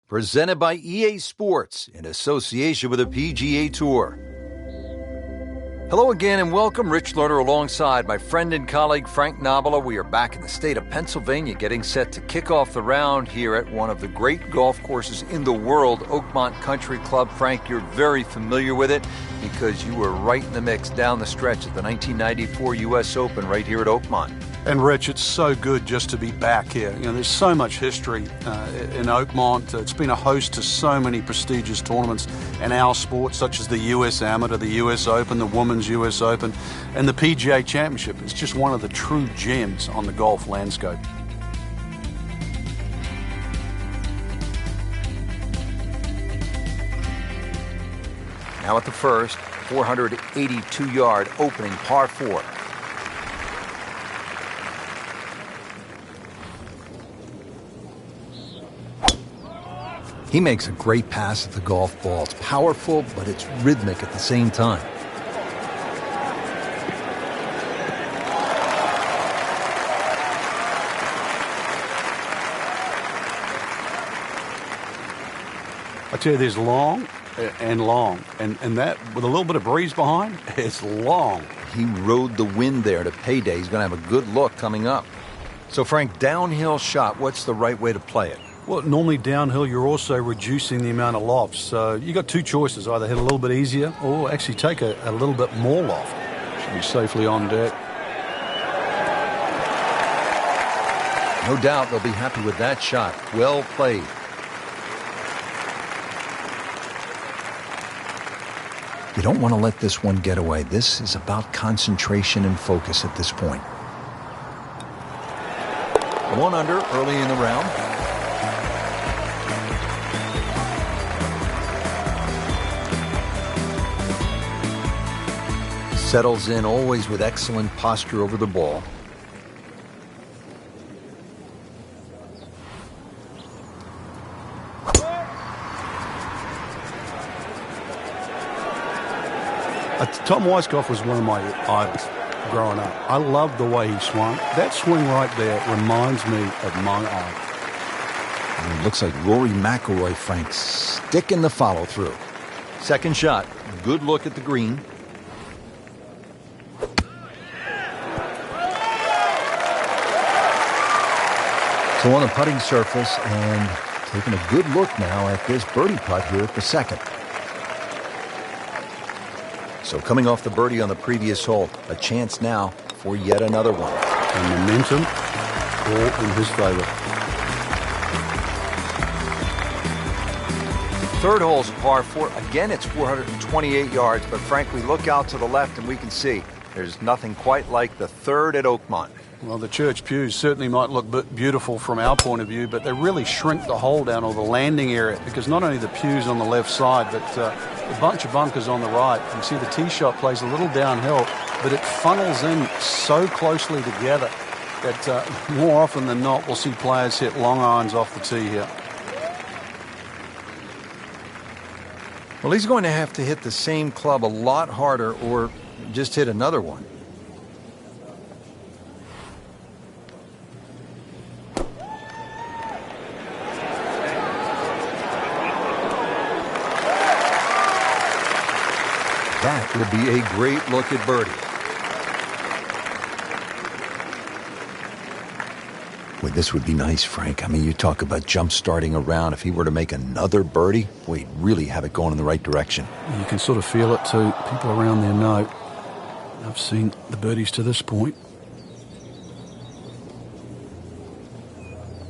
Presented by EA Sports in association with the PGA Tour. Hello again and welcome. Rich Lerner alongside my friend and colleague Frank Nobila. We are back in the state of Pennsylvania getting set to kick off the round here at one of the great golf courses in the world, Oakmont Country Club. Frank, you're very familiar with it because you were right in the mix down the stretch at the 1994 U.S. Open right here at Oakmont. And Rich, it's so good just to be back here. You know, there's so much history in Oakmont. It's been a host to so many prestigious tournaments in our sport, such as the U.S. Amateur, the U.S. Open, the Women's U.S. Open, and the PGA Championship. It's just one of the true gems on the golf landscape. Now at the first, 482-yard opening par 4. He makes a great pass at the golf ball. It's powerful, but it's rhythmic at the same time. I tell you, there's long and long, and that, with a little bit of breeze behind, it's long. He rode the wind there to payday. He's going to have a good look coming up. So, Frank, downhill shot, what's the right way to play it? Well, normally downhill, you're also reducing the amount of loft. So you got two choices, either hit a little bit easier or actually take a little bit more loft. Should be safely on deck. No doubt they'll be happy with that shot. Well played. You don't want to let this one get away. This is about concentration and focus at this point. 1 under early in the round. Settles in always with excellent posture over the ball. Tom Weiskopf was one of my idols growing up. I loved the way he swung. That swing right there reminds me of my idol. And it looks like Rory McIlroy, Frank, sticking the follow-through. Second shot, good look at the green. So on the putting surface and taking a good look now at this birdie putt here at the second. So coming off the birdie on the previous hole, a chance now for yet another one. And momentum all in his favor. Third hole's par 4. Again, it's 428 yards, but Frank, we look out to the left and we can see there's nothing quite like the third at Oakmont. Well, the church pews certainly might look beautiful from our point of view, but they really shrink the hole down, or the landing area, because not only the pews on the left side, but a bunch of bunkers on the right. You can see the tee shot plays a little downhill, but it funnels in so closely together that more often than not we'll see players hit long irons off the tee here. Well, he's going to have to hit the same club a lot harder or just hit another one. That would be a great look at birdie. Boy, this would be nice, Frank. I mean, you talk about jump-starting a round. If he were to make another birdie, boy, he'd really have it going in the right direction. You can sort of feel it too. People around there know. I've seen the birdies to this point.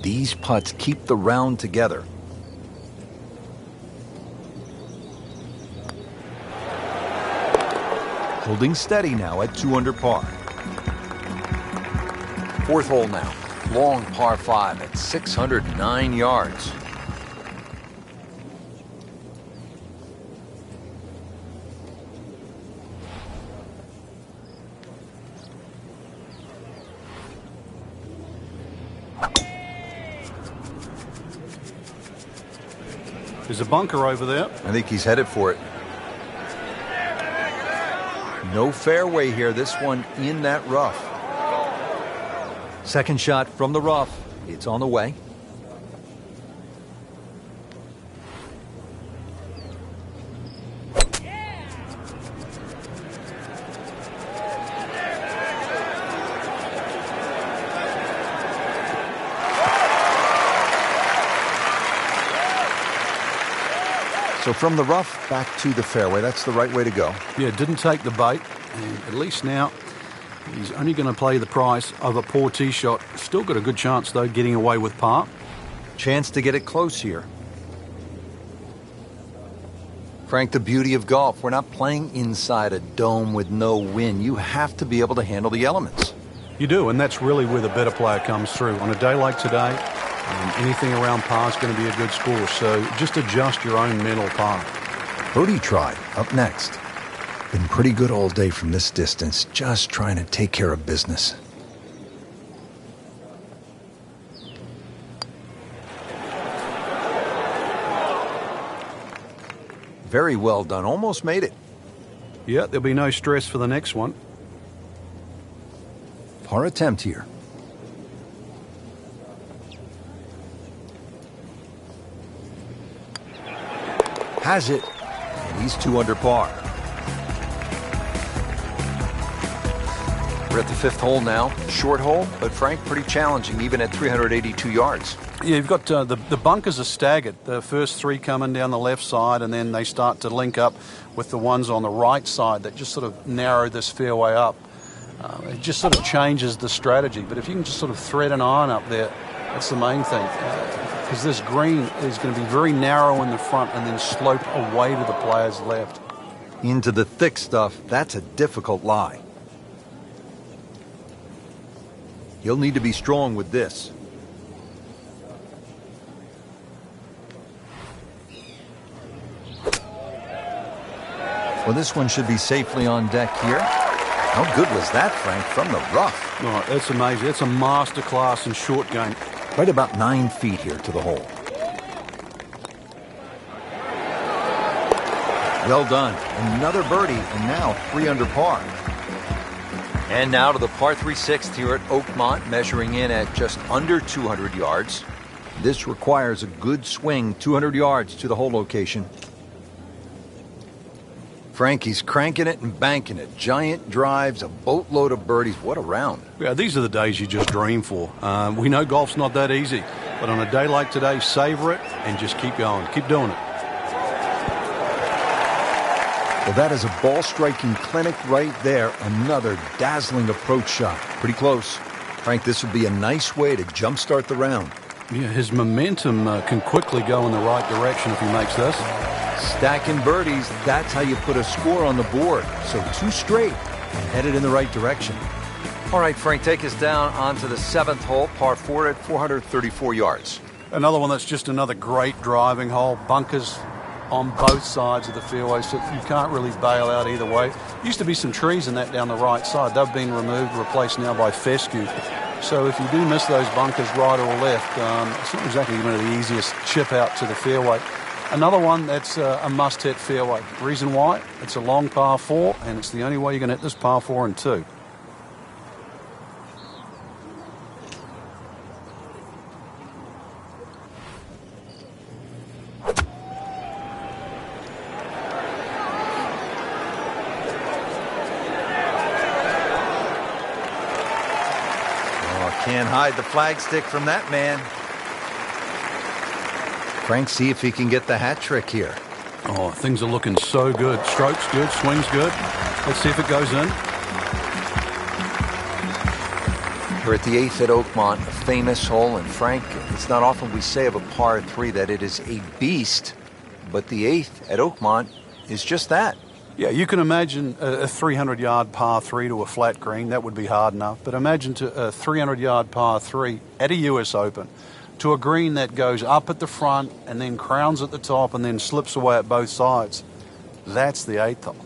These putts keep the round together. Holding steady now at 2 under par. Fourth hole now. Long par 5 at 609 yards. There's a bunker over there. I think he's headed for it. No fairway here. This one in that rough. Second shot from the rough. It's on the way. So from the rough back to the fairway, that's the right way to go. Yeah, didn't take the bait, and at least now he's only going to play the price of a poor tee shot. Still got a good chance, though, getting away with par. Chance to get it close here. Frank, the beauty of golf, we're not playing inside a dome with no wind. You have to be able to handle the elements. You do, and that's really where the better player comes through. On a day like today, anything around par is going to be a good score, so just adjust your own mental par. Birdie try up next. Been pretty good all day from this distance, just trying to take care of business. Very well done, almost made it. Yeah, there'll be no stress for the next one. Par attempt here. Has it, and he's 2 under par. We're at the 5th hole now. Short hole, but Frank, pretty challenging, even at 382 yards. Yeah, you've got the bunkers are staggered. The first 3 coming down the left side, and then they start to link up with the ones on the right side that just sort of narrow this fairway up. It just sort of changes the strategy. But if you can just sort of thread an iron up there, that's the main thing. Because this green is going to be very narrow in the front and then slope away to the player's left. Into the thick stuff, that's a difficult lie. He'll need to be strong with this. Well, this one should be safely on deck here. How good was that, Frank, from the rough? Oh, that's amazing. That's a masterclass in short game. Right about 9 feet here to the hole. Well done. Another birdie, and now 3 under par. And now to the par 3 6th here at Oakmont, measuring in at just under 200 yards. This requires a good swing, 200 yards to the hole location. Frankie's cranking it and banking it. Giant drives, a boatload of birdies. What a round. Yeah, these are the days you just dream for. We know golf's not that easy, but on a day like today, savor it and just keep going. Keep doing it. Well, that is a ball-striking clinic right there. Another dazzling approach shot. Pretty close. Frank, this would be a nice way to jumpstart the round. Yeah, his momentum can quickly go in the right direction if he makes this. Stacking birdies, that's how you put a score on the board. So 2 straight and headed in the right direction. All right, Frank, take us down onto the 7th hole, par 4 at 434 yards. Another one that's just another great driving hole. Bunkers on both sides of the fairway, so you can't really bail out either way. Used to be some trees in that down the right side. They've been removed, replaced now by fescue. So if you do miss those bunkers right or left, it's not exactly going to be the easiest chip out to the fairway. Another one that's a must-hit fairway. Reason why? It's a long par 4, and it's the only way you can hit this par 4 and 2. Can't hide the flagstick from that man. Frank, see if he can get the hat trick here. Oh, things are looking so good. Strokes good, swings good. Let's see if it goes in. We're at the 8th at Oakmont, a famous hole. And Frank, it's not often we say of a par 3 that it is a beast, but the 8th at Oakmont is just that. Yeah, you can imagine a 300-yard par 3 to a flat green. That would be hard enough. But imagine a 300-yard par 3 at a U.S. Open to a green that goes up at the front and then crowns at the top and then slips away at both sides. That's the 8th hole.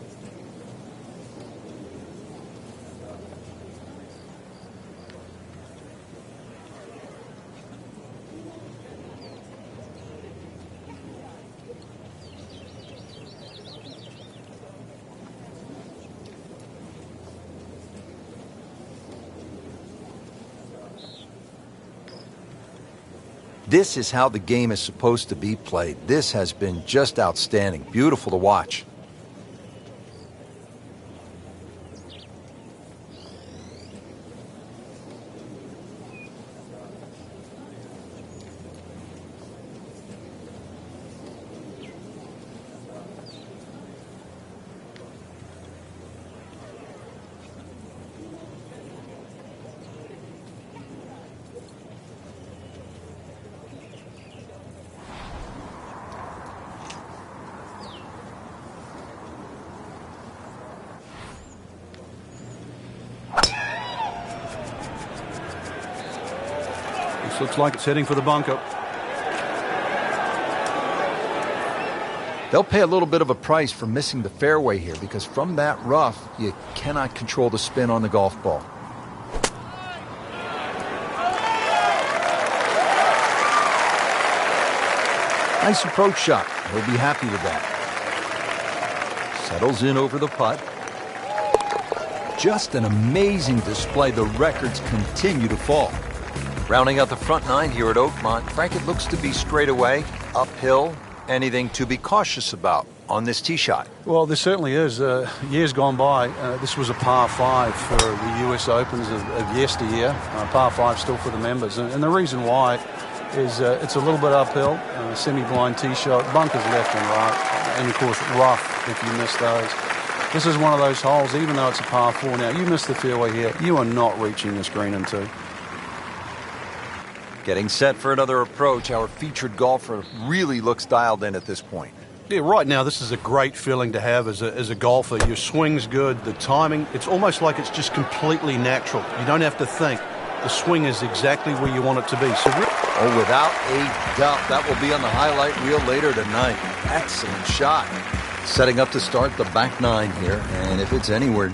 This is how the game is supposed to be played. This has been just outstanding. Beautiful to watch. This looks like it's heading for the bunker. They'll pay a little bit of a price for missing the fairway here, because from that rough, you cannot control the spin on the golf ball. Nice approach shot. He'll be happy with that. Settles in over the putt. Just an amazing display. The records continue to fall. Rounding out the front nine here at Oakmont, Frank, it looks to be straight away, uphill. Anything to be cautious about on this tee shot? Well, there certainly is. Years gone by, this was a par 5 for the US Opens of yesteryear. Par 5 still for the members. And the reason why is it's a little bit uphill, semi-blind tee shot, bunkers left and right, and of course rough if you miss those. This is one of those holes, even though it's a par 4 now, you miss the fairway here, you are not reaching this green in two. Getting set for another approach, our featured golfer really looks dialed in at this point. Yeah, right now this is a great feeling to have as a golfer. Your swing's good, the timing, it's almost like it's just completely natural. You don't have to think. The swing is exactly where you want it to be. So, without a doubt, that will be on the highlight reel later tonight. Excellent shot. Setting up to start the back nine here, and if it's anywhere